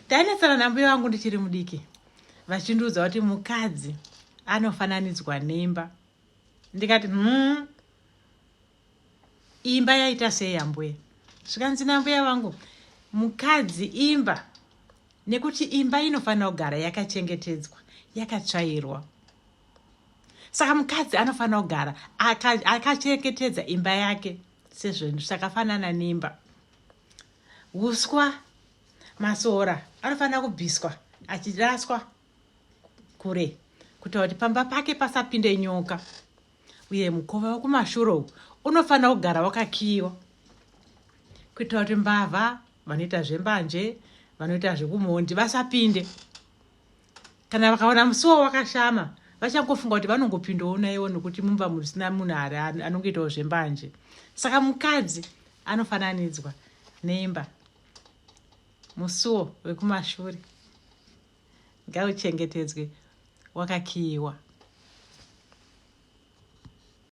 Ndainetsana nambuya wangu ndichiri mudiki vachindiudza kuti mukadzi anofananidzwa neimba. Ndikati imba yaita sei ambuya? Zvikanzi nambuya wangu, mukadzi imba, nekuti imba inofanira kugara yakachengetedzwa, yakatsvairwa. Saka mukadzi anofanira kugara akachengetedza imba yake sezvinhu zvakafanana neimba. Uswa, masora anofanira kubviswa achiraswa kure kuita kuti pamba pake pasapinde nyoka. Uye mukova wekumashure unofanira kugara wakakiyiwa kuita kuti mbavha, vanoita zvembanje, vanoita zvekumondi vasapinde. Kana vakaona musuwo wakashama, vachangofunga kuti vanongopindawo naiwo nekuti mumba musina munhu anongoitawo zvembanje. Saka mukadzi anofananidzwa neimba. Musuwo wekumashure ngauchengetedzwe wakakiyiwa.